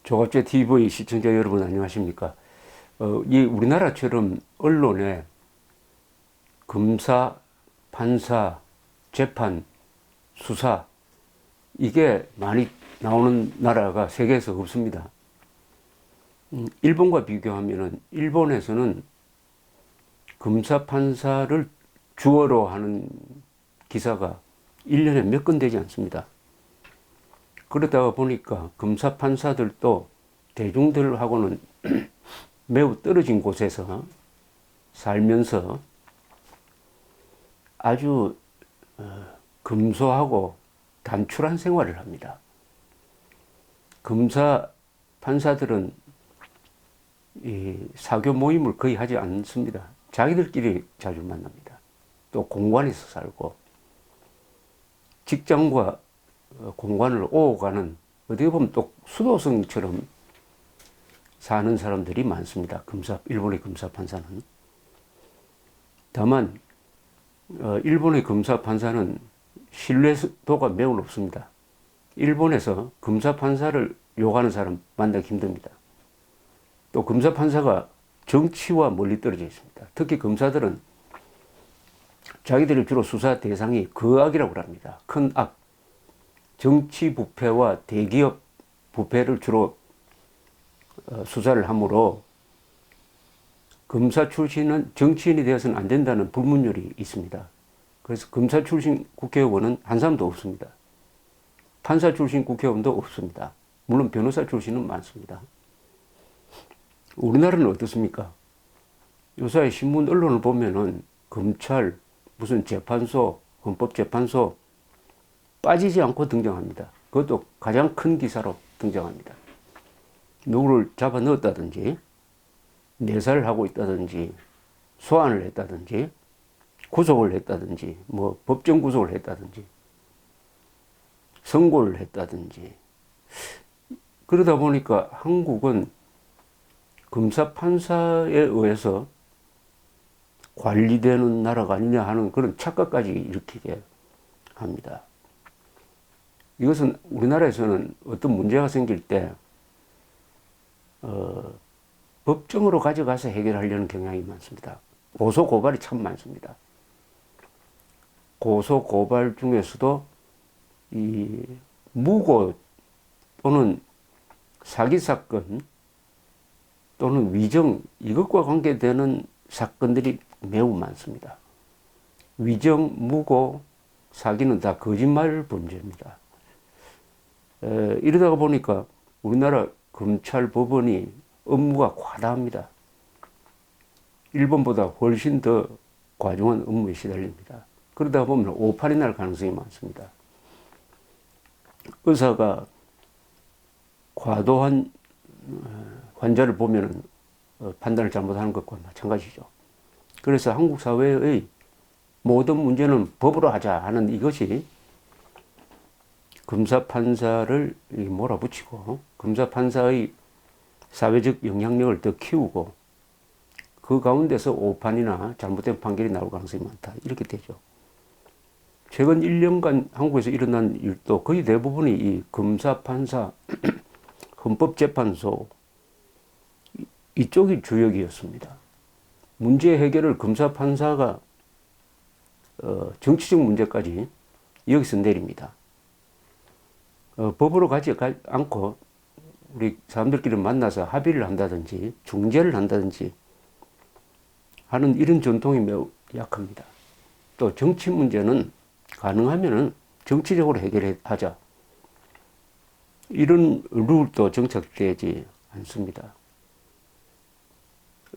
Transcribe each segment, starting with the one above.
조갑제 TV 시청자 여러분 안녕하십니까? 이 우리나라처럼 언론에 검사, 판사, 재판, 수사 이게 많이 나오는 나라가 세계에서 없습니다. 일본과 비교하면은 일본에서는 검사, 판사를 주어로 하는 기사가 1년에 몇 건 되지 않습니다. 그러다가 보니까 검사, 판사들도 대중들하고는 매우 떨어진 곳에서 살면서 아주 검소하고 단출한 생활을 합니다. 검사, 판사들은 이 사교 모임을 거의 하지 않습니다. 자기들끼리 자주 만납니다. 또 공관에서 살고 직장과 공관을 오가는 어떻게 보면 또 수도승처럼 사는 사람들이 많습니다. 일본의 검사, 판사는. 다만 일본의 검사, 판사는 신뢰도가 매우 높습니다. 일본에서 검사, 판사를 욕하는 사람 만나기 힘듭니다. 또 검사, 판사가 정치와 멀리 떨어져 있습니다. 특히 검사들은 자기들이 주로 수사 대상이 그 악이라고 합니다. 큰 악. 정치 부패와 대기업 부패를 주로 수사를 하므로 검사 출신은 정치인이 되어서는 안 된다는 불문율이 있습니다. 그래서 검사 출신 국회의원은 한 사람도 없습니다. 판사 출신 국회의원도 없습니다. 물론 변호사 출신은 많습니다. 우리나라는 어떻습니까? 요새 신문 언론을 보면은 검찰, 무슨 재판소, 헌법재판소 빠지지 않고 등장합니다. 그것도 가장 큰 기사로 등장합니다. 누구를 잡아 넣었다든지, 내사를 하고 있다든지, 소환을 했다든지, 구속을 했다든지, 뭐 법정 구속을 했다든지, 선고를 했다든지. 그러다 보니까 한국은 검사, 판사에 의해서 관리되는 나라가 아니냐 하는 그런 착각까지 일으키게 합니다. 이것은 우리나라에서는 어떤 문제가 생길 때 법정으로 가져가서 해결하려는 경향이 많습니다. 고소 고발이 참 많습니다. 고소 고발 중에서도 이 무고 또는 사기 사건 또는 위정 이것과 관계되는 사건들이 매우 많습니다. 위정, 무고, 사기는 다 거짓말 범죄입니다. 이러다가 보니까 우리나라 검찰 법원이 업무가 과다합니다. 일본보다 훨씬 더 과중한 업무에 시달립니다. 그러다 보면 오판이 날 가능성이 많습니다. 의사가 과도한 환자를 보면 판단을 잘못하는 것과 마찬가지죠. 그래서 한국 사회의 모든 문제는 법으로 하자 하는 이것이 검사, 판사를 몰아붙이고 검사, 판사의 사회적 영향력을 더 키우고 그 가운데서 오판이나 잘못된 판결이 나올 가능성이 많다. 이렇게 되죠. 최근 1년간 한국에서 일어난 일도 거의 대부분이 이 검사, 판사, 헌법재판소 이쪽이 주역이었습니다. 문제 해결을 검사, 판사가 정치적 문제까지 여기서 내립니다. 법으로 가지 않고 우리 사람들끼리 만나서 합의를 한다든지 중재를 한다든지 하는 이런 전통이 매우 약합니다. 또 정치 문제는 가능하면은 정치적으로 해결하자. 이런 룰도 정착되지 않습니다.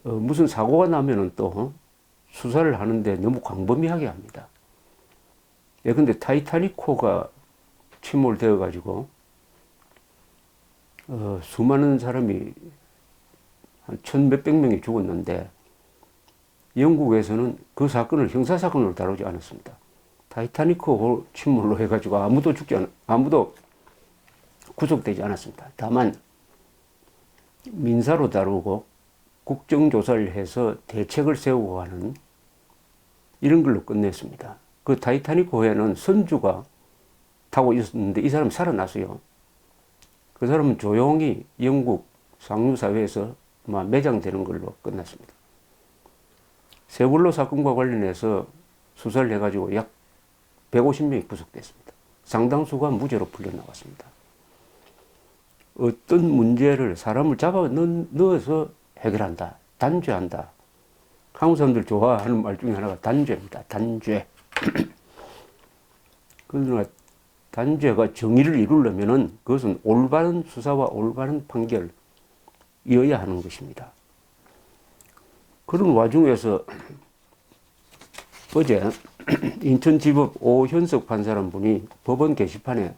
무슨 사고가 나면은 또 수사를 하는데 너무 광범위하게 합니다. 예컨대 타이타닉호가 침몰되어 가지고 수많은 사람이 한 1,000몇백 명이 죽었는데 영국에서는 그 사건을 형사사건으로 다루지 않았습니다. 타이타닉호 침몰로 해가지고 아무도 구속되지 않았습니다. 다만 민사로 다루고 국정조사를 해서 대책을 세우고 하는 이런 걸로 끝냈습니다. 그 타이타닉호에는 선주가 타고 있었는데 이 사람이 살아났어요. 그 사람은 조용히 영국 상류사회에서 매장되는 걸로 끝났습니다. 세월호 사건과 관련해서 수사를 해가지고 약 150명이 구속됐습니다. 상당수가 무죄로 풀려나왔습니다. 어떤 문제를 사람을 잡아 넣어서 해결한다. 단죄한다. 한국 사람들 좋아하는 말 중에 하나가 단죄입니다. 단죄. 그러나 단죄가 정의를 이루려면은 그것은 올바른 수사와 올바른 판결이어야 하는 것입니다. 그런 와중에서 어제 인천지법 오현석 판사라는 분이 법원 게시판에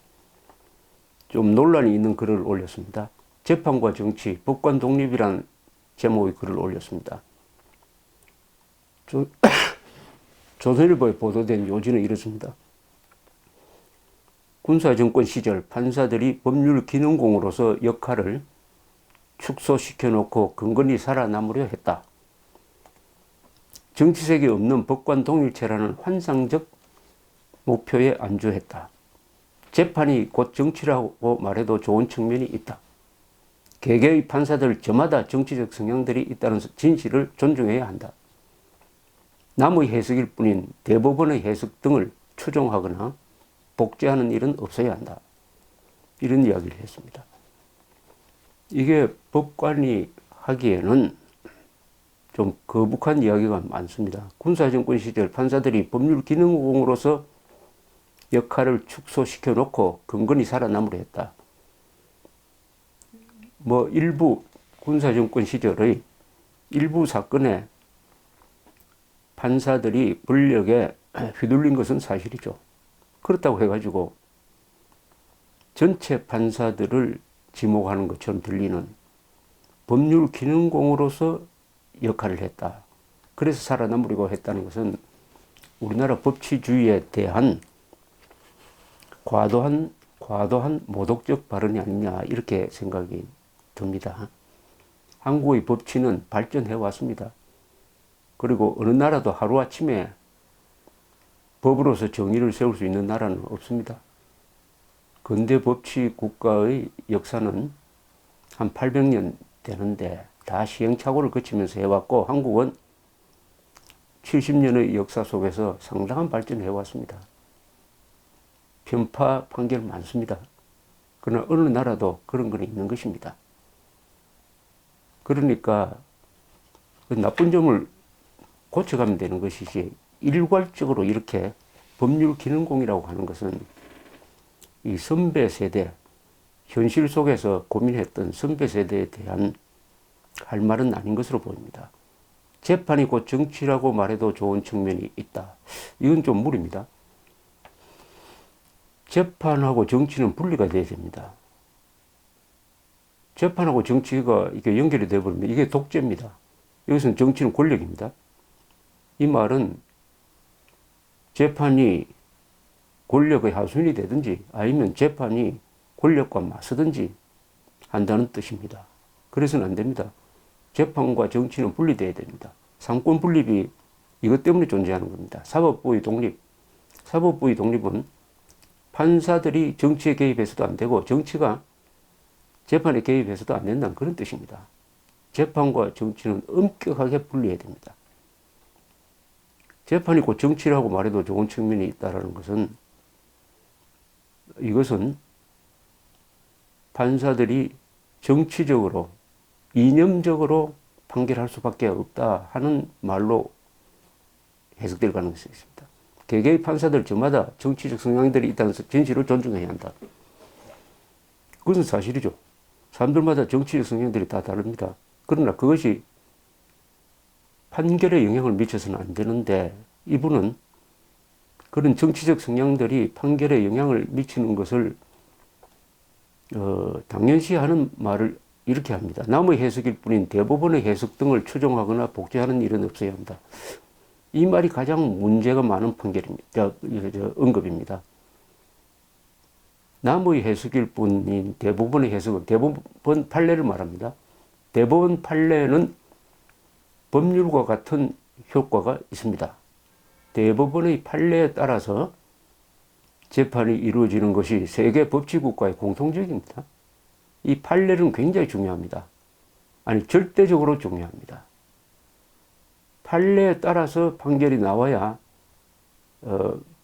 좀 논란이 있는 글을 올렸습니다. 재판과 정치, 법관 독립이란 제목의 글을 올렸습니다. 조선일보에 보도된 요지는 이렇습니다. 군사정권 시절 판사들이 법률기능공으로서 역할을 축소시켜놓고 근근히 살아남으려 했다. 정치색이 없는 법관 동일체라는 환상적 목표에 안주했다. 재판이 곧 정치라고 말해도 좋은 측면이 있다. 개개의 판사들 저마다 정치적 성향들이 있다는 진실을 존중해야 한다. 남의 해석일 뿐인 대법원의 해석 등을 추종하거나 복제하는 일은 없어야 한다. 이런 이야기를 했습니다. 이게 법관이 하기에는 좀 거북한 이야기가 많습니다. 군사정권 시절 판사들이 법률기능공으로서 역할을 축소시켜 놓고 근근히 살아남으려 했다. 일부 군사정권 시절의 일부 사건에 판사들이 권력에 휘둘린 것은 사실이죠. 그렇다고 해가지고 전체 판사들을 지목하는 것처럼 들리는 법률기능공으로서 역할을 했다. 그래서 살아남으려고 했다는 것은 우리나라 법치주의에 대한 과도한 모독적 발언이 아니냐 이렇게 생각이 듭니다. 한국의 법치는 발전해 왔습니다. 그리고 어느 나라도 하루아침에 법으로서 정의를 세울 수 있는 나라는 없습니다. 근대 법치 국가의 역사는 한 800년 되는데 다 시행착오를 거치면서 해왔고 한국은 70년의 역사 속에서 상당한 발전을 해왔습니다. 편파 판결 많습니다. 그러나 어느 나라도 그런 건 있는 것입니다. 그러니까 그 나쁜 점을 고쳐가면 되는 것이지 일괄적으로 이렇게 법률기능공이라고 하는 것은 이 선배 세대, 현실 속에서 고민했던 선배 세대에 대한 할 말은 아닌 것으로 보입니다. 재판이 곧 정치라고 말해도 좋은 측면이 있다. 이건 좀 무리입니다. 재판하고 정치는 분리가 돼야 됩니다. 재판하고 정치가 이게 연결이 되어버리면 이게 독재입니다. 여기서는 정치는 권력입니다. 이 말은 재판이 권력의 하수인이 되든지 아니면 재판이 권력과 맞서든지 한다는 뜻입니다. 그래서는 안 됩니다. 재판과 정치는 분리돼야 됩니다. 상권 분립이 이것 때문에 존재하는 겁니다. 사법부의 독립. 사법부의 독립은 판사들이 정치에 개입해서도 안 되고 정치가 재판에 개입해서도 안 된다는 그런 뜻입니다. 재판과 정치는 엄격하게 분리해야 됩니다. 재판이 곧 정치라고 말해도 좋은 측면이 있다는 것은 이것은 판사들이 정치적으로 이념적으로 판결할 수밖에 없다 하는 말로 해석될 가능성이 있습니다. 개개의 판사들 저마다 정치적 성향들이 있다는 진실을 존중해야 한다. 그것은 사실이죠. 사람들마다 정치적 성향들이 다 다릅니다. 그러나 그것이 판결에 영향을 미쳐서는 안 되는데 이분은 그런 정치적 성향들이 판결에 영향을 미치는 것을 당연시하는 말을 이렇게 합니다. 남의 해석일 뿐인 대법원의 해석 등을 추종하거나 복제하는 일은 없어야 한다. 이 말이 가장 문제가 많은 판결입니다. 언급입니다. 남의 해석일 뿐인 대법원의 해석은 대법원 판례를 말합니다. 대법원 판례는 법률과 같은 효과가 있습니다. 대법원의 판례에 따라서 재판이 이루어지는 것이 세계 법치국가의 공통적입니다. 이 판례는 굉장히 중요합니다. 아니, 절대적으로 중요합니다. 판례에 따라서 판결이 나와야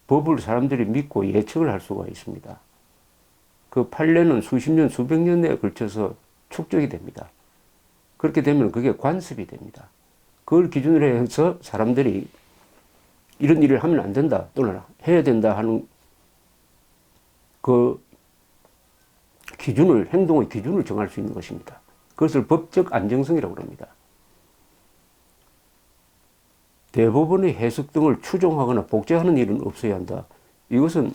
법을 사람들이 믿고 예측을 할 수가 있습니다. 그 판례는 수십 년, 수백 년에 걸쳐서 축적이 됩니다. 그렇게 되면 그게 관습이 됩니다. 그걸 기준으로 해서 사람들이 이런 일을 하면 안 된다 또는 해야 된다 하는 그 기준을, 행동의 기준을 정할 수 있는 것입니다. 그것을 법적 안정성이라고 합니다. 대법원의 해석 등을 추종하거나 복제하는 일은 없어야 한다. 이것은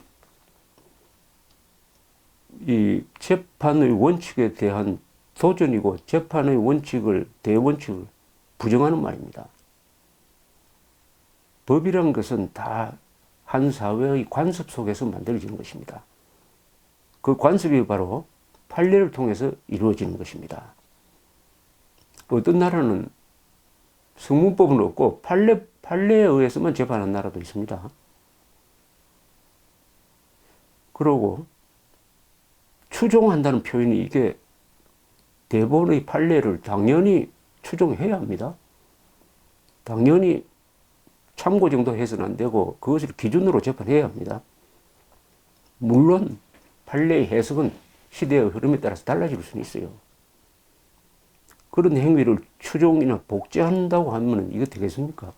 이 재판의 원칙에 대한 도전이고 재판의 원칙을, 대원칙을 부정하는 말입니다. 법이란 것은 다 한 사회의 관습 속에서 만들어지는 것입니다. 그 관습이 바로 판례를 통해서 이루어지는 것입니다. 어떤 나라는 성문법은 없고 판례에 의해서만 재판하는 나라도 있습니다. 그러고 추종한다는 표현이 이게 대법원의 판례를 당연히 추종해야 합니다. 당연히 참고 정도 해서는 안 되고 그것을 기준으로 재판해야 합니다. 물론 판례의 해석은 시대의 흐름에 따라서 달라질 수는 있어요. 그런 행위를 추종이나 복제한다고 하면 이거 되겠습니까?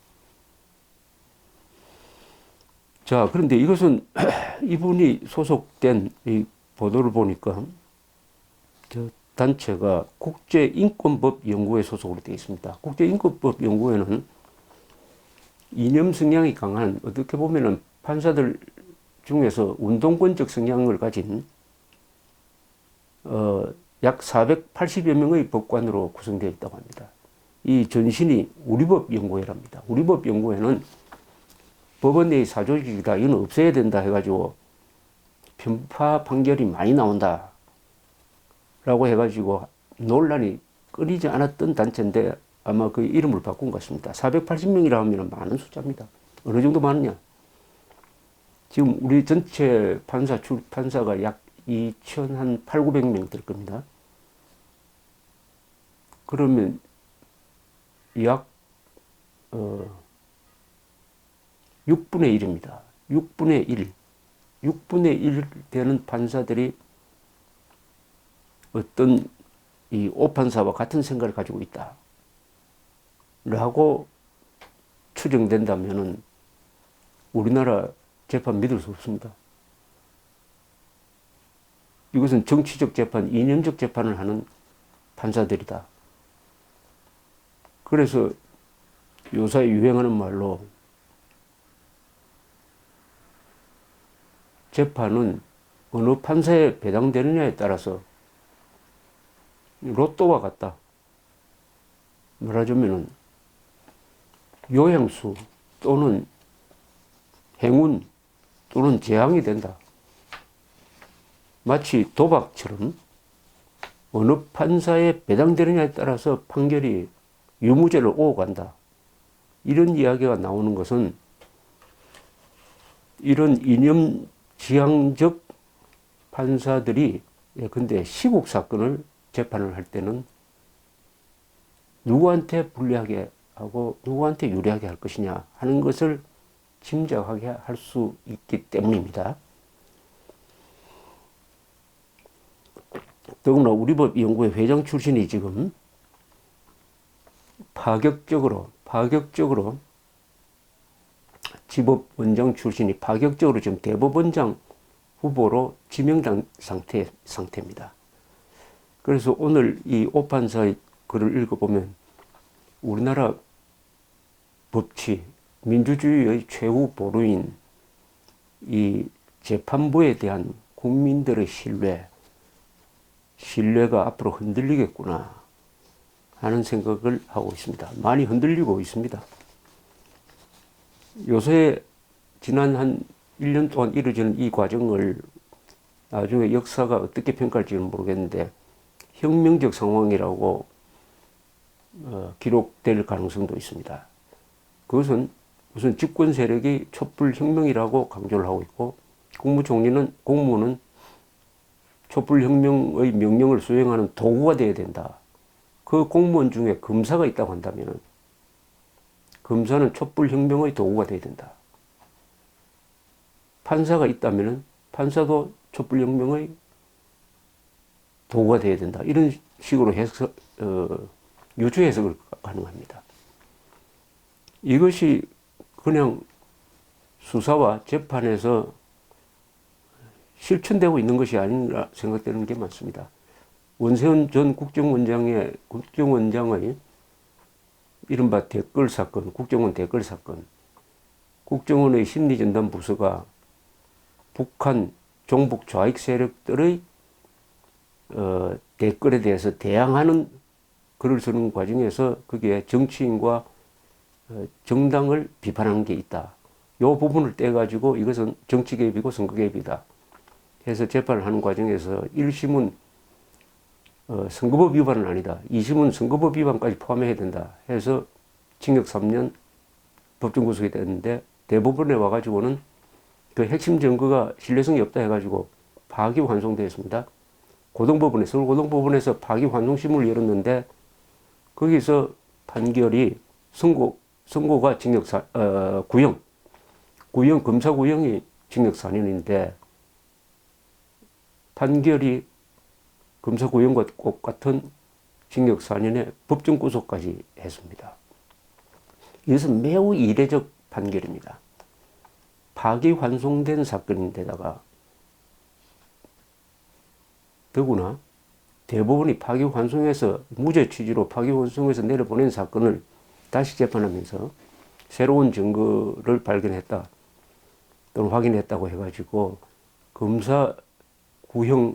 자, 그런데 이것은 이분이 소속된 이 보도를 보니까 저 단체가 국제인권법연구회 소속으로 되어 있습니다. 국제인권법연구회는 이념 성향이 강한, 어떻게 보면은 판사들 중에서 운동권적 성향을 가진 약 480여 명의 법관으로 구성되어 있다고 합니다. 이 전신이 우리법연구회랍니다. 우리법연구회는 법원 내의 사조직이다, 이건 없애야 된다 해가지고 편파 판결이 많이 나온다 라고 해가지고 논란이 끊이지 않았던 단체인데 아마 그 이름을 바꾼 것 같습니다. 480명이라 하면 많은 숫자입니다. 어느 정도 많으냐? 지금 우리 전체 판사가 약 2,800명 될 겁니다. 그러면 약 6분의 1입니다. 6분의 1. 6분의 1 되는 판사들이 어떤 이 오판사와 같은 생각을 가지고 있다 라고 추정된다면은 우리나라 재판 믿을 수 없습니다. 이것은 정치적 재판, 이념적 재판을 하는 판사들이다. 그래서 요새 유행하는 말로 재판은 어느 판사에 배당되느냐에 따라서 로또와 같다. 말하자면은 요양수 또는 행운 또는 재앙이 된다. 마치 도박처럼 어느 판사에 배당되느냐에 따라서 판결이 유무죄를 오고 간다. 이런 이야기가 나오는 것은 이런 이념 지향적 판사들이 근데 시국 사건을 재판을 할 때는 누구한테 불리하게 하고 누구한테 유리하게 할 것이냐 하는 것을 짐작하게 할 수 있기 때문입니다. 더구나 우리법연구회 회장 출신이 지금 파격적으로 지법원장 출신이 파격적으로 지금 대법원장 후보로 지명된 상태입니다. 그래서 오늘 이 오판사의 글을 읽어보면 우리나라 법치, 민주주의의 최후 보루인 이 재판부에 대한 국민들의 신뢰가 앞으로 흔들리겠구나 하는 생각을 하고 있습니다. 많이 흔들리고 있습니다. 요새 지난 한 1년 동안 이루어지는 이 과정을 나중에 역사가 어떻게 평가할지는 모르겠는데 혁명적 상황이라고 기록될 가능성도 있습니다. 그것은 우선 집권 세력이 촛불 혁명이라고 강조를 하고 있고 국무는 촛불혁명의 명령을 수행하는 도구가 되어야 된다. 그 공무원 중에 검사가 있다고 한다면 검사는 촛불혁명의 도구가 되어야 된다. 판사가 있다면 판사도 촛불혁명의 도구가 되어야 된다. 이런 식으로 유추 해석을 가능합니다. 이것이 그냥 수사와 재판에서 실천되고 있는 것이 아닌가 생각되는 게 많습니다. 원세훈 전 국정원장의 이른바 댓글 사건, 국정원 댓글 사건, 국정원의 심리전담 부서가 북한 종북 좌익 세력들의 댓글에 대해서 대항하는 글을 쓰는 과정에서 거기에 정치인과 정당을 비판한 게 있다. 이 부분을 떼가지고 이것은 정치 개입이고 선거 개입이다 해서 재판을 하는 과정에서 1심은 선거법 위반은 아니다. 2심은 선거법 위반까지 포함해야 된다 해서 징역 3년 법정 구속이 됐는데 대법원에 와가지고는 그 핵심 증거가 신뢰성이 없다 해가지고 파기환송되었습니다. 고등법원에, 서울고등법원에서 파기환송심을 열었는데 거기서 판결이 선고가 구형, 검사 구형이 징역 4년인데 판결이 검사 구형과 똑같은 징역 4년에 법정 구속까지 했습니다. 이것은 매우 이례적 판결입니다. 파기환송된 사건인데다가 더구나 대법원이 파기환송해서 무죄 취지로 파기환송해서 내려보낸 사건을 다시 재판하면서 새로운 증거를 발견했다 또는 확인했다고 해가지고 검사 구형을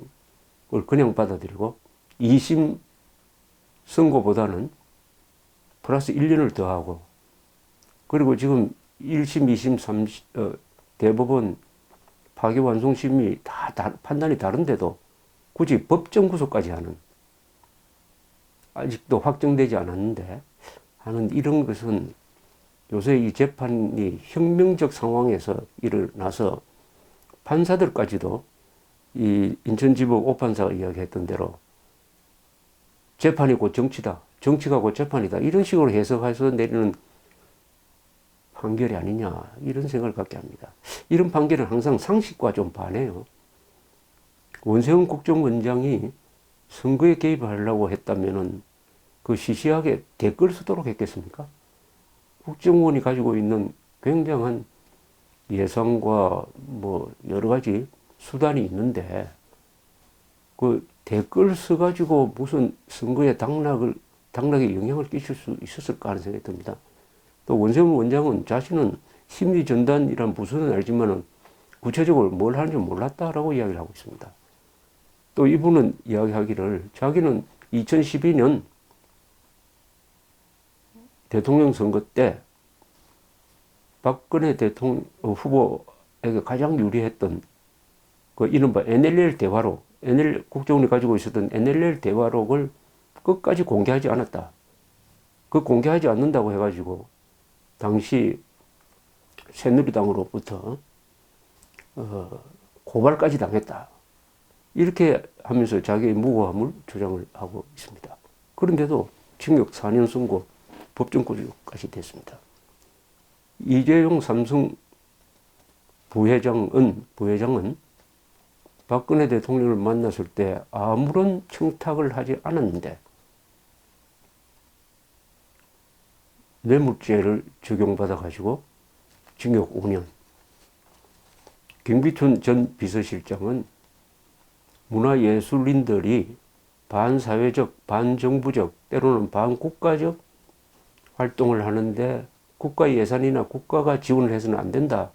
그냥 받아들이고 2심 선고보다는 플러스 1년을 더하고 그리고 지금 1심, 2심, 3심 대법원 파기환송심이 다 판단이 다른데도 굳이 법정 구속까지 하는, 아직도 확정되지 않았는데 하는 이런 것은 요새 이 재판이 혁명적 상황에서 일어나서 판사들까지도 이 인천지법 오판사가 이야기했던 대로 재판이 곧 정치다, 정치가 곧 재판이다 이런 식으로 해석해서 내리는 판결이 아니냐 이런 생각을 갖게 합니다. 이런 판결은 항상 상식과 좀 반해요. 원세훈 국정원장이 선거에 개입하려고 했다면은 그 시시하게 댓글 쓰도록 했겠습니까? 국정원이 가지고 있는 굉장한 예산과 뭐 여러 가지 수단이 있는데 그 댓글 써가지고 무슨 선거에 당락에 영향을 끼칠 수 있었을까 하는 생각이 듭니다. 또 원세훈 원장은 자신은 심리전단이란 부서는 알지만은 구체적으로 뭘 하는지 몰랐다라고 이야기를 하고 있습니다. 또 이분은 이야기하기를 자기는 2012년 대통령 선거 때 박근혜 대통령 후보에게 가장 유리했던 그 이른바 NLL 대화록, 국정원이 가지고 있었던 NLL 대화록을 끝까지 공개하지 않았다. 그 공개하지 않는다고 해가지고 당시 새누리당으로부터 고발까지 당했다. 이렇게 하면서 자기의 무고함을 주장을 하고 있습니다. 그런데도 징역 4년 선고, 법정 구속까지 됐습니다. 이재용 삼성 부회장은 박근혜 대통령을 만났을 때 아무런 청탁을 하지 않았는데 뇌물죄를 적용받아 가지고 징역 5년. 김기춘 전 비서실장은 문화예술인들이 반사회적, 반정부적, 때로는 반국가적 활동을 하는데 국가 예산이나 국가가 지원을 해서는 안 된다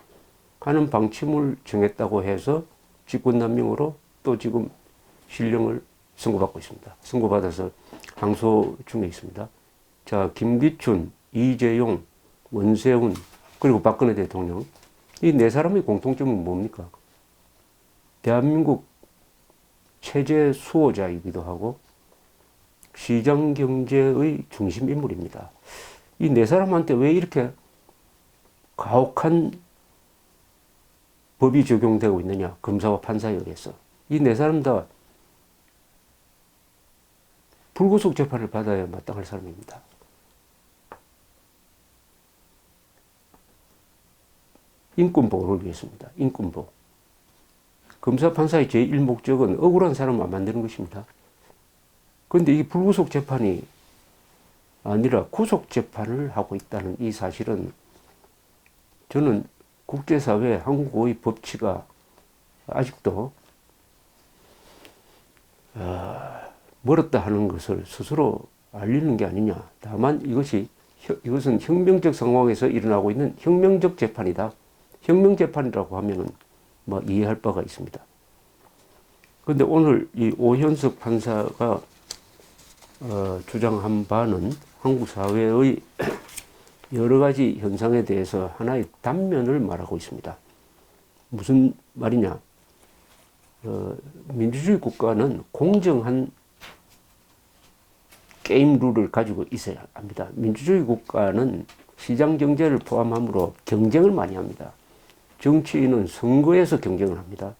하는 방침을 정했다고 해서 직권남용으로 또 지금 실형을 선고받고 있습니다. 선고받아서 항소 중에 있습니다. 자, 김기춘, 이재용, 원세훈, 그리고 박근혜 대통령. 이 네 사람의 공통점은 뭡니까? 대한민국 체제 수호자이기도 하고 시장 경제의 중심 인물입니다. 이 네 사람한테 왜 이렇게 가혹한 법이 적용되고 있느냐? 검사와 판사에 의해서. 이 네 사람 다 불구속 재판을 받아야 마땅할 사람입니다. 인권보호를 위해서입니다. 인권보호. 검사 판사의 제1목적은 억울한 사람을 만드는 것입니다. 그런데 이게 불구속 재판이 아니라 구속 재판을 하고 있다는 이 사실은 저는 국제사회 한국의 법치가 아직도 멀었다 하는 것을 스스로 알리는 게 아니냐. 다만 이것은 혁명적 상황에서 일어나고 있는 혁명적 재판이다. 혁명 재판이라고 하면은 뭐 이해할 바가 있습니다. 그런데 오늘 이 오현석 판사가 주장한 바는 한국 사회의 여러 가지 현상에 대해서 하나의 단면을 말하고 있습니다. 무슨 말이냐? 민주주의 국가는 공정한 게임 룰을 가지고 있어야 합니다. 민주주의 국가는 시장 경제를 포함하므로 경쟁을 많이 합니다. 정치인은 선거에서 경쟁을 합니다.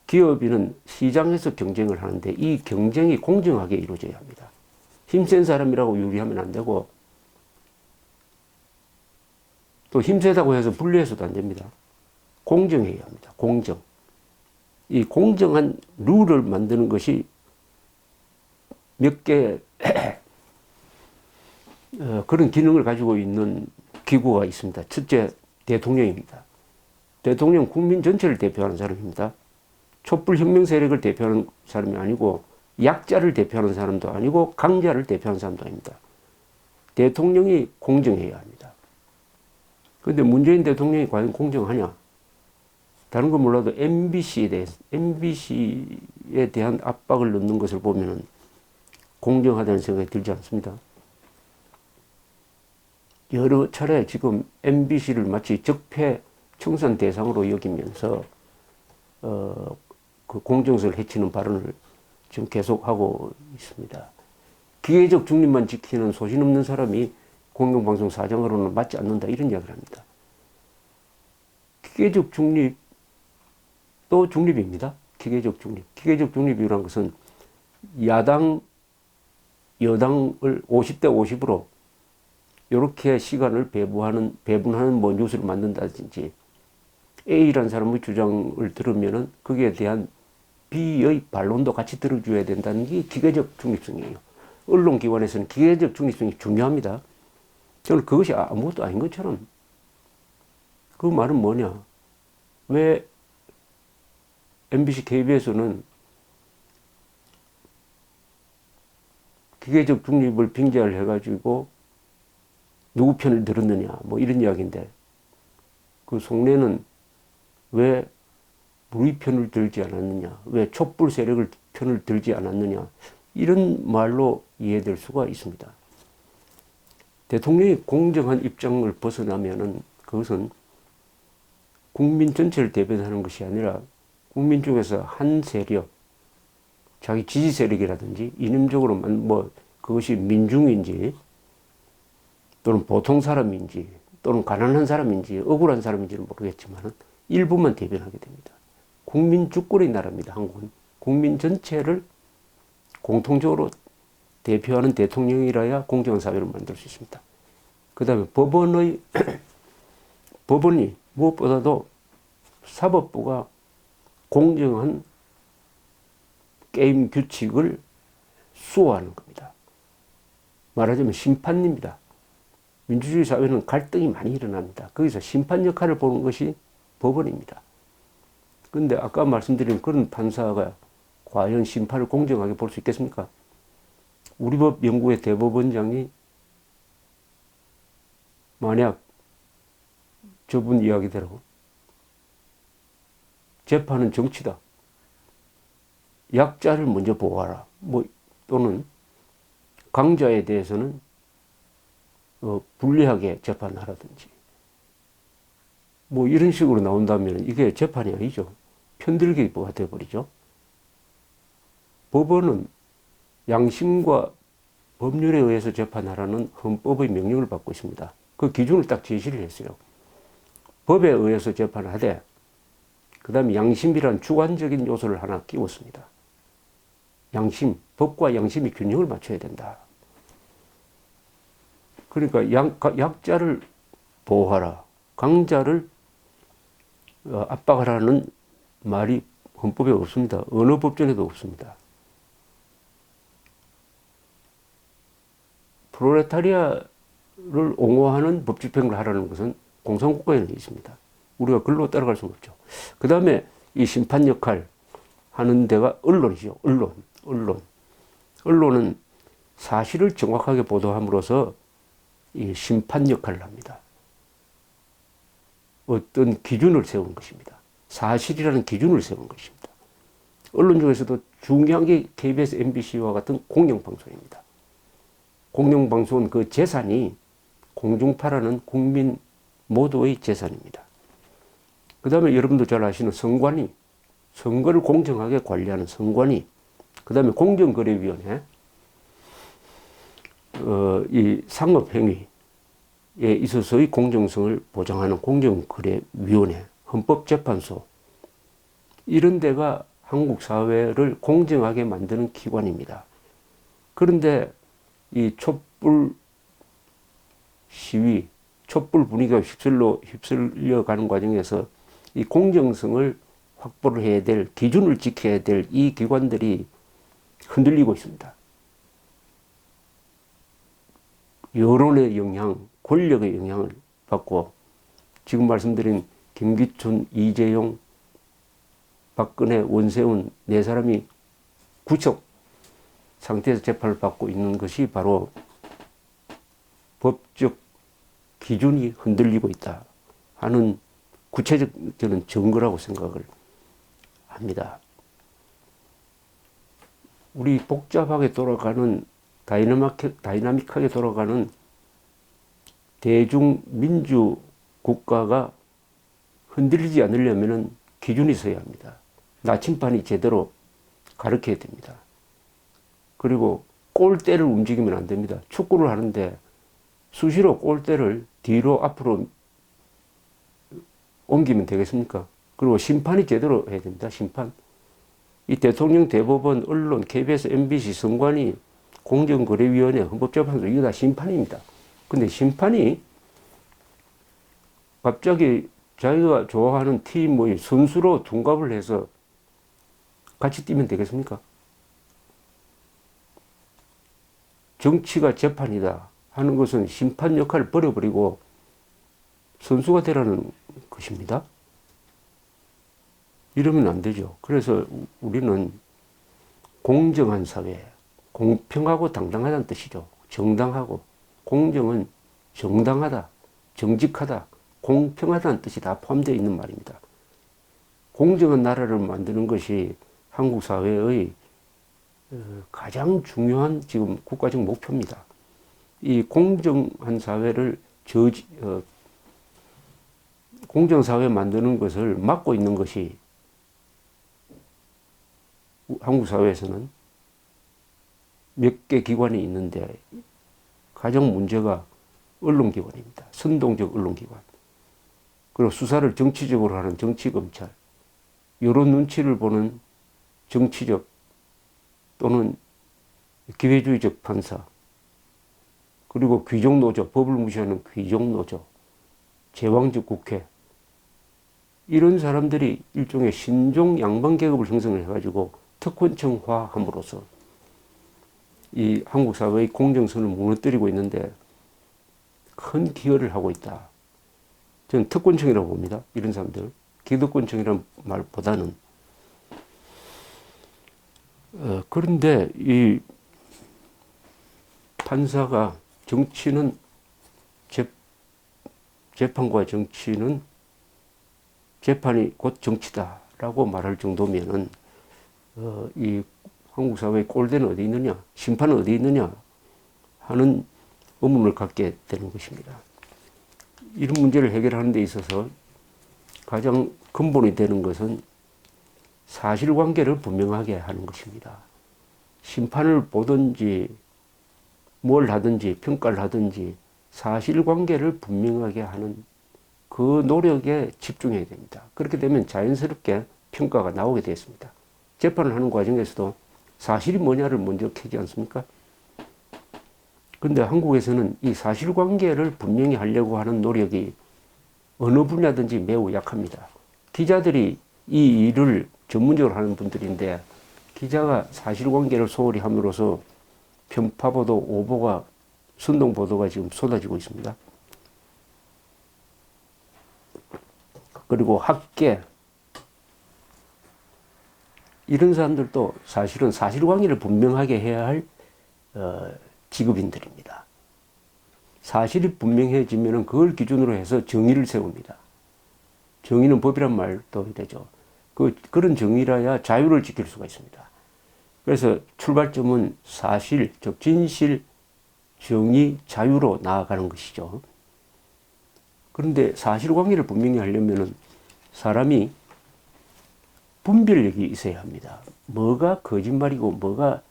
기업인은 시장에서 경쟁을 하는데 이 경쟁이 공정하게 이루어져야 합니다. 힘센 사람이라고 유리하면 안 되고 또 힘세다고 해서 불리해서도 안 됩니다. 공정해야 합니다. 공정. 이 공정한 룰을 만드는 것이 몇 개 그런 기능을 가지고 있는 기구가 있습니다. 첫째, 대통령입니다. 대통령 국민 전체를 대표하는 사람입니다. 촛불 혁명 세력을 대표하는 사람이 아니고 약자를 대표하는 사람도 아니고 강자를 대표하는 사람도 아닙니다. 대통령이 공정해야 합니다. 그런데 문재인 대통령이 과연 공정하냐? 다른 건 몰라도 MBC에 대한 압박을 넣는 것을 보면은 공정하다는 생각이 들지 않습니다. 여러 차례 지금 MBC를 마치 적폐 청산 대상으로 여기면서 그 공정성을 해치는 발언을 지금 계속하고 있습니다. 기계적 중립만 지키는 소신 없는 사람이 공영방송 사장으로는 맞지 않는다 이런 이야기를 합니다. 기계적 중립도 중립입니다. 기계적 중립. 기계적 중립이라는 것은 야당, 여당을 50대 50으로 이렇게 시간을 배분하는 뭐 뉴스를 만든다든지 A라는 사람의 주장을 들으면은 거기에 대한 B의 반론도 같이 들어줘야 된다는 게 기계적 중립성이에요. 언론기관에서는 기계적 중립성이 중요합니다. 저는 그것이 아무것도 아닌 것처럼 그 말은 뭐냐? 왜 MBC, KBS는 기계적 중립을 빙자를 해가지고 누구 편을 들었느냐 뭐 이런 이야기인데 그 속내는 왜 우리 편을 들지 않았느냐, 왜 촛불 세력을 편을 들지 않았느냐 이런 말로 이해될 수가 있습니다. 대통령이 공정한 입장을 벗어나면은 그것은 국민 전체를 대변하는 것이 아니라 국민 중에서 한 세력, 자기 지지 세력이라든지 이념적으로만 뭐 그것이 민중인지 또는 보통 사람인지 또는 가난한 사람인지 억울한 사람인지는 모르겠지만 일부만 대변하게 됩니다. 국민 주권의 나라입니다. 한국은. 국민 전체를 공통적으로 대표하는 대통령이라야 공정한 사회를 만들 수 있습니다. 그 다음에 법원이 무엇보다도 사법부가 공정한 게임 규칙을 수호하는 겁니다. 말하자면 심판입니다. 민주주의 사회는 갈등이 많이 일어납니다. 거기서 심판 역할을 보는 것이 법원입니다. 그런데 아까 말씀드린 그런 판사가 과연 심판을 공정하게 볼 수 있겠습니까? 우리법 연구회 대법원장이 만약 저분 이야기대로 재판은 정치다. 약자를 먼저 보호하라. 뭐 또는 강자에 대해서는 불리하게 재판하라든지 뭐 이런 식으로 나온다면 이게 재판이 아니죠. 편들기가 되어버리죠. 법원은 양심과 법률에 의해서 재판하라는 헌법의 명령을 받고 있습니다. 그 기준을 딱 제시를 했어요. 법에 의해서 재판을 하되 그 다음에 양심이란 주관적인 요소를 하나 끼웠습니다. 양심, 법과 양심이 균형을 맞춰야 된다. 그러니까 약자를 보호하라, 강자를 압박하라는 말이 헌법에 없습니다. 어느 법전에도 없습니다. 프롤레타리아를 옹호하는 법 집행을 하라는 것은 공산국가에는 있습니다. 우리가 글로 따라갈 수는 없죠. 그 다음에 이 심판 역할 하는 데가 언론이죠. 언론은 사실을 정확하게 보도함으로써 이 심판 역할을 합니다. 어떤 기준을 세우는 것입니다. 사실이라는 기준을 세우는 것입니다. 언론 중에서도 중요한 게 KBS, MBC와 같은 공영방송입니다. 공영방송은 그 재산이 공중파라는 국민 모두의 재산입니다. 그 다음에 여러분도 잘 아시는 선관위, 선거를 공정하게 관리하는 선관위, 그 다음에 공정거래위원회, 이 상업행위에 있어서의 공정성을 보장하는 공정거래위원회, 헌법재판소, 이런 데가 한국 사회를 공정하게 만드는 기관입니다. 그런데 이 촛불 시위, 촛불 분위기가 휩쓸려가는 과정에서 이 공정성을 확보를 해야 될, 기준을 지켜야 될 이 기관들이 흔들리고 있습니다. 여론의 영향, 권력의 영향을 받고, 지금 말씀드린 김기춘, 이재용, 박근혜, 원세훈 네 사람이 구속 상태에서 재판을 받고 있는 것이 바로 법적 기준이 흔들리고 있다 하는 구체적 저는 증거라고 생각을 합니다. 우리 복잡하게 돌아가는, 다이나믹하게 돌아가는 대중민주 국가가 흔들리지 않으려면 기준이 있어야 합니다. 나침반이 제대로 가르쳐야 됩니다. 그리고 골대를 움직이면 안 됩니다. 축구를 하는데 수시로 골대를 뒤로 앞으로 옮기면 되겠습니까? 그리고 심판이 제대로 해야 됩니다. 심판. 이 대통령, 대법원, 언론, KBS, MBC, 선관위, 공정거래위원회, 헌법재판소, 이거 다 심판입니다. 근데 심판이 갑자기 자기가 좋아하는 팀의 선수로 둔갑을 해서 같이 뛰면 되겠습니까? 정치가 재판이다 하는 것은 심판 역할을 버려버리고 선수가 되라는 것입니다. 이러면 안 되죠. 그래서 우리는 공정한 사회, 공평하고 당당하다는 뜻이죠. 정당하고, 공정은 정당하다, 정직하다, 공평하다는 뜻이 다 포함되어 있는 말입니다. 공정한 나라를 만드는 것이 한국 사회의 가장 중요한 지금 국가적 목표입니다. 이 공정한 사회를 공정사회 만드는 것을 막고 있는 것이 한국 사회에서는 몇 개 기관이 있는데 가장 문제가 언론기관입니다. 선동적 언론기관. 그리고 수사를 정치적으로 하는 정치검찰. 여론 눈치를 보는 정치적 또는 기회주의적 판사. 그리고 귀족노조, 법을 무시하는 귀족노조. 제왕적 국회. 이런 사람들이 일종의 신종 양반계급을 형성을 해가지고 특권층화함으로써 이 한국 사회의 공정성을 무너뜨리고 있는데 큰 기여를 하고 있다. 저는 특권층이라고 봅니다. 이런 사람들. 기득권층이라는 말보다는. 그런데 이 판사가 정치는 재판과 정치는 재판이 곧 정치다라고 말할 정도면은 이 한국 사회의 꼴대는 어디 있느냐, 심판은 어디 있느냐 하는 의문을 갖게 되는 것입니다. 이런 문제를 해결하는 데 있어서 가장 근본이 되는 것은 사실관계를 분명하게 하는 것입니다. 심판을 보든지 뭘 하든지 평가를 하든지 사실관계를 분명하게 하는 그 노력에 집중해야 됩니다. 그렇게 되면 자연스럽게 평가가 나오게 되었습니다. 재판을 하는 과정에서도 사실이 뭐냐를 먼저 캐지 않습니까? 근데 한국에서는 이 사실관계를 분명히 하려고 하는 노력이 어느 분야든지 매우 약합니다. 기자들이 이 일을 전문적으로 하는 분들인데 기자가 사실관계를 소홀히 함으로써 편파보도, 오보가, 선동보도가 지금 쏟아지고 있습니다. 그리고 학계, 이런 사람들도 사실은 사실관계를 분명하게 해야 할 직업인들입니다. 사실이 분명해지면 그걸 기준으로 해서 정의를 세웁니다. 정의는 법이란 말도 이래죠. 그런 정의라야 자유를 지킬 수가 있습니다. 그래서 출발점은 사실, 즉 진실, 정의, 자유로 나아가는 것이죠. 그런데 사실관계를 분명히 하려면 사람이 분별력이 있어야 합니다. 뭐가 거짓말이고 뭐가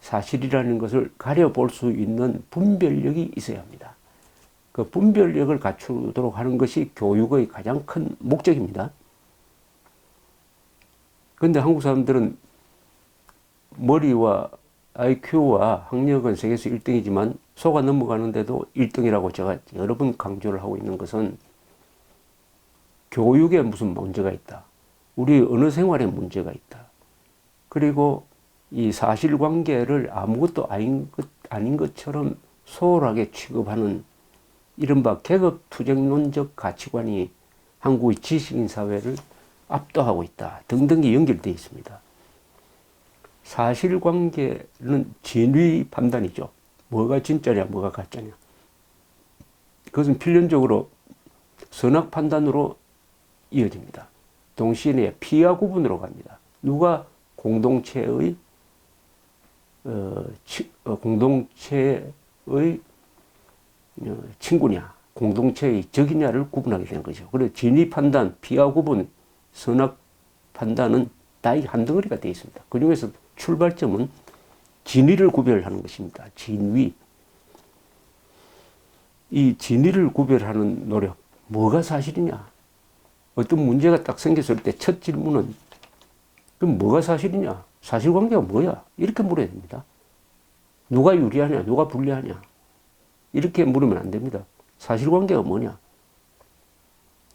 사실이라는 것을 가려볼 수 있는 분별력이 있어야 합니다. 그 분별력을 갖추도록 하는 것이 교육의 가장 큰 목적입니다. 그런데 한국 사람들은 머리와 IQ와 학력은 세계에서 1등이지만 속아 넘어가는데도 1등이라고 제가 여러 번 강조를 하고 있는 것은 교육에 무슨 문제가 있다. 우리 언어 생활에 문제가 있다. 그리고 이 사실관계를 아무것도 아닌 것처럼 소홀하게 취급하는 이른바 계급투쟁론적 가치관이 한국의 지식인 사회를 압도하고 있다. 등등이 연결되어 있습니다. 사실관계는 진위 판단이죠. 뭐가 진짜냐, 뭐가 가짜냐. 그것은 필연적으로 선악 판단으로 이어집니다. 동시에 피하 구분으로 갑니다. 누가 공동체의 친구냐, 공동체의 적이냐를 구분하게 되는 거죠. 그래서 진위 판단, 피하 구분, 선악 판단은 다 한 덩어리가 되어 있습니다. 그 중에서 출발점은 진위를 구별하는 것입니다. 진위. 이 진위를 구별하는 노력, 뭐가 사실이냐? 어떤 문제가 딱 생겼을 때 첫 질문은 그럼 뭐가 사실이냐? 사실관계가 뭐야? 이렇게 물어야 됩니다. 누가 유리하냐? 누가 불리하냐? 이렇게 물으면 안 됩니다. 사실관계가 뭐냐?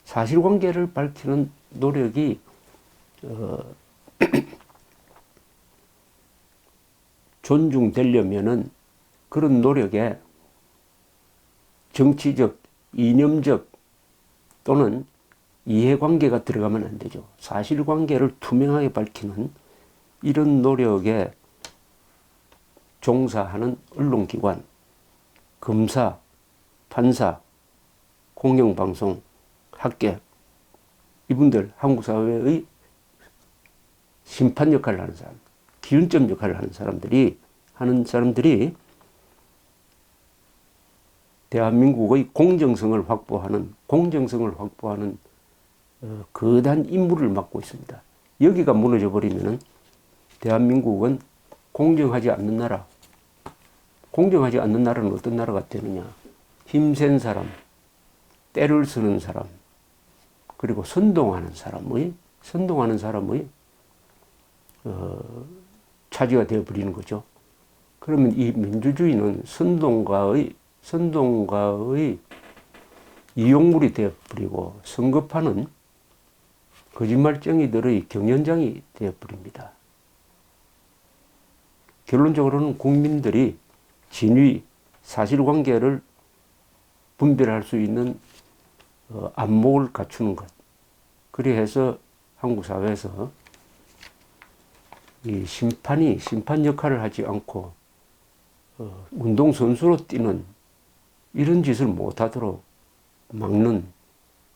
사실관계를 밝히는 노력이 존중되려면은 그런 노력에 정치적, 이념적 또는 이해관계가 들어가면 안 되죠. 사실관계를 투명하게 밝히는 이런 노력에 종사하는 언론기관, 검사, 판사, 공영방송, 학계, 이분들 한국 사회의 심판 역할을 하는 사람, 기준점 역할을 하는 사람들이 대한민국의 공정성을 확보하는 거대한 임무를 맡고 있습니다. 여기가 무너져 버리면은 대한민국은 공정하지 않는 나라는 어떤 나라가 되느냐? 힘센 사람, 때를 쓰는 사람, 그리고 선동하는 사람의 차지가 되어버리는 거죠. 그러면 이 민주주의는 선동가의 이용물이 되어버리고 성급하는 거짓말쟁이들의 경연장이 되어버립니다. 결론적으로는 국민들이 진위, 사실관계를 분별할 수 있는 안목을 갖추는 것. 그래서 한국 사회에서 이 심판 역할을 하지 않고 운동선수로 뛰는 이런 짓을 못하도록 막는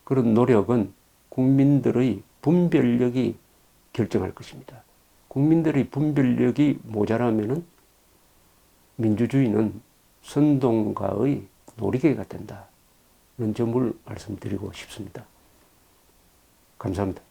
그런 노력은 국민들의 분별력이 결정할 것입니다. 국민들의 분별력이 모자라면은 민주주의는 선동가의 놀이개가 된다. 이런 점을 말씀드리고 싶습니다. 감사합니다.